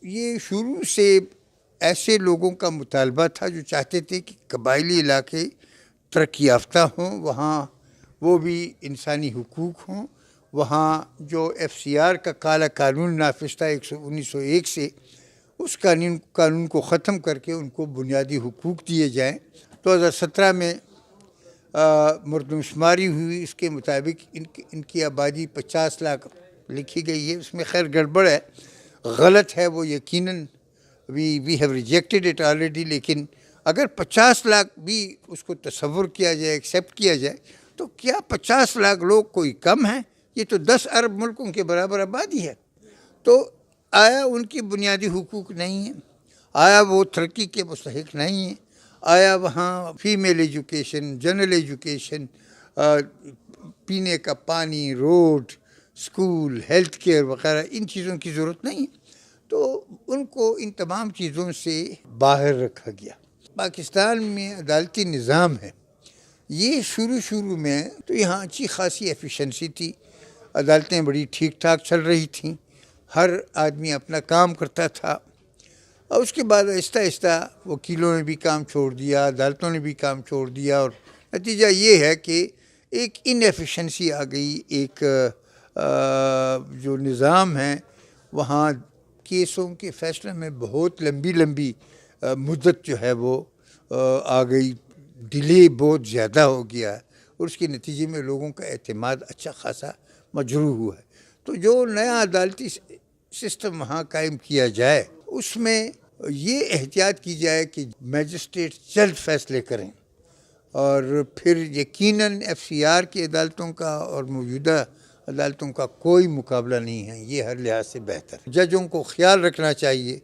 یہ شروع سے ایسے لوگوں کا مطالبہ تھا جو چاہتے تھے کہ قبائلی علاقے ترقی یافتہ ہوں، وہاں وہ بھی انسانی حقوق ہوں، وہاں جو ایف سی آر کا کالا قانون نافذ تھا 1901 سے، اس قانون کو ختم کر کے ان کو بنیادی حقوق دیے جائیں۔ 2017 میں مردم شماری ہوئی، اس کے مطابق ان کی آبادی 50 لاکھ لکھی گئی ہے۔ اس میں خیر گڑبڑ ہے، غلط ہے وہ یقیناً، we have rejected it already, لیکن اگر 50 لاکھ بھی اس کو تصور کیا جائے، ایکسیپٹ کیا جائے، تو کیا 50 لاکھ لوگ کوئی کم ہیں؟ یہ تو 10 ارب ملکوں کے برابر آبادی ہے۔ تو آیا ان کی بنیادی حقوق نہیں ہیں؟ آیا وہ ترقی کے مستحق نہیں ہیں؟ آیا وہاں فیمیل ایجوکیشن، جنرل ایجوکیشن، پینے کا پانی، روڈ، اسکول، ہیلتھ کیئر وغیرہ ان چیزوں کی ضرورت نہیں ہے؟ تو ان کو ان تمام چیزوں سے باہر رکھا گیا۔ پاکستان میں عدالتی نظام ہے، یہ شروع میں تو یہاں اچھی خاصی ایفیشنسی تھی، عدالتیں بڑی ٹھیک ٹھاک چل رہی تھیں، ہر آدمی اپنا کام کرتا تھا، اور اس کے بعد آہستہ آہستہ وکیلوں نے بھی کام چھوڑ دیا، عدالتوں نے بھی کام چھوڑ دیا، اور نتیجہ یہ ہے کہ ایک ان ایفیشنسی آ گئی، ایک جو نظام ہے وہاں کیسوں کے فیصلے میں بہت لمبی مدت جو ہے وہ آ گئی، ڈیلے بہت زیادہ ہو گیا ہے، اور اس کے نتیجے میں لوگوں کا اعتماد اچھا خاصا مجروح ہوا ہے۔ تو جو نیا عدالتی سسٹم وہاں قائم کیا جائے، اس میں یہ احتیاط کی جائے کہ میجسٹریٹ جلد فیصلے کریں، اور پھر یقیناً ایف سی آر کی عدالتوں کا اور موجودہ عدالتوں کا کوئی مقابلہ نہیں ہے، یہ ہر لحاظ سے بہتر ہے۔ ججوں کو خیال رکھنا چاہیے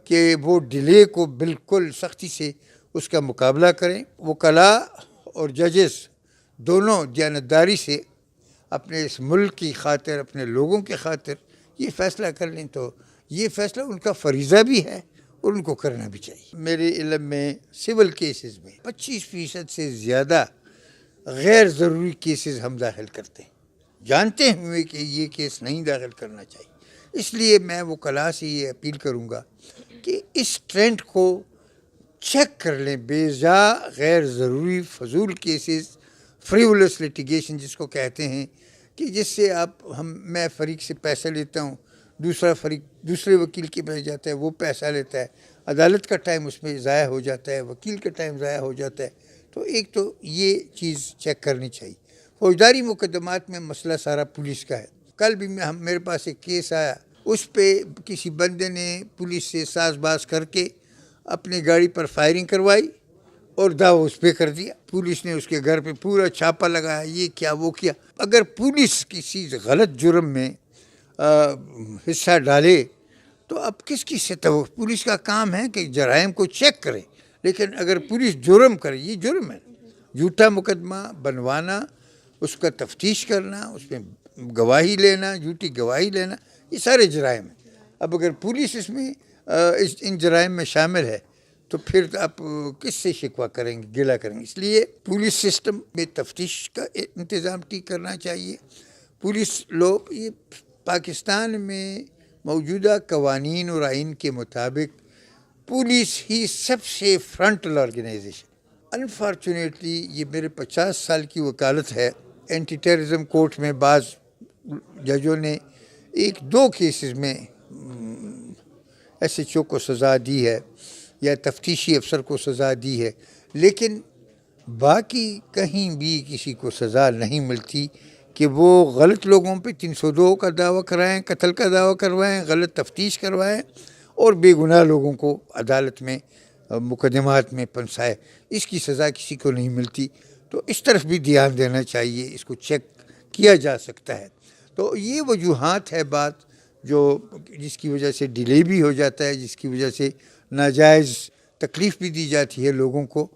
کہ وہ ڈیلے کو بالکل سختی سے اس کا مقابلہ کریں، وکلاء اور ججز دونوں دیانتداری سے اپنے اس ملک کی خاطر، اپنے لوگوں کی خاطر یہ فیصلہ کر لیں، تو یہ فیصلہ ان کا فریضہ بھی ہے اور ان کو کرنا بھی چاہیے۔ میرے علم میں سول کیسز میں 25% سے زیادہ غیر ضروری کیسز ہم داخل کرتے ہیں، جانتے ہوئے کہ یہ کیس نہیں داخل کرنا چاہیے۔ اس لیے میں وکلاء سے یہ اپیل کروں گا کہ اس ٹرینڈ کو چیک کر لیں، بے جا غیر ضروری فضول کیسز، فریولس لیٹیگیشن جس کو کہتے ہیں، کہ جس سے میں فریق سے پیسہ لیتا ہوں، دوسرا فریق دوسرے وکیل کے پاس جاتا ہے، وہ پیسہ لیتا ہے، عدالت کا ٹائم اس میں ضائع ہو جاتا ہے، وکیل کا ٹائم ضائع ہو جاتا ہے۔ تو ایک تو یہ چیز چیک کرنی چاہیے۔ فوجداری مقدمات میں مسئلہ سارا پولیس کا ہے۔ کل بھی میرے پاس ایک کیس آیا، اس پہ کسی بندے نے پولیس سے ساز باز کر کے اپنی گاڑی پر فائرنگ کروائی اور دعویٰ اس پہ کر دیا۔ پولیس نے اس کے گھر پہ پورا چھاپا لگایا، یہ کیا وہ کیا۔ اگر پولیس کسی غلط جرم میں حصہ ڈالے تو اب کس کی سطح؟ پولیس کا کام ہے کہ جرائم کو چیک کرے، لیکن اگر پولیس جرم کرے، یہ جرم ہے، جھوٹا مقدمہ بنوانا، اس کا تفتیش کرنا، اس میں گواہی لینا، جھوٹی گواہی لینا، یہ سارے جرائم ہیں۔ اب اگر پولیس اس میں ان جرائم میں شامل ہے تو پھر آپ کس سے شکوہ کریں گے، گلہ کریں گے؟ اس لیے پولیس سسٹم میں تفتیش کا انتظام ٹھیک کرنا چاہیے۔ پولیس لوگ، یہ پاکستان میں موجودہ قوانین اور آئین کے مطابق پولیس ہی سب سے فرنٹل آرگنائزیشن۔ انفارچونیٹلی یہ میرے 50 سال کی وکالت ہے، اینٹی ٹیررزم کورٹ میں بعض ججوں نے 1-2 کیسز میں ایس ایچ او کو سزا دی ہے یا تفتیشی افسر کو سزا دی ہے، لیکن باقی کہیں بھی کسی کو سزا نہیں ملتی کہ وہ غلط لوگوں پہ 302 کا دعویٰ کرائیں، قتل کا دعویٰ کروائیں، غلط تفتیش کروائیں، اور بے گناہ لوگوں کو عدالت میں مقدمات میں پھنسائے۔ اس کی سزا کسی کو نہیں ملتی، تو اس طرف بھی دھیان دینا چاہیے، اس کو چیک کیا جا سکتا ہے۔ تو یہ وجوہات ہے بات جس کی وجہ سے ڈیلے بھی ہو جاتا ہے، جس کی وجہ سے ناجائز تکلیف بھی دی جاتی ہے لوگوں کو۔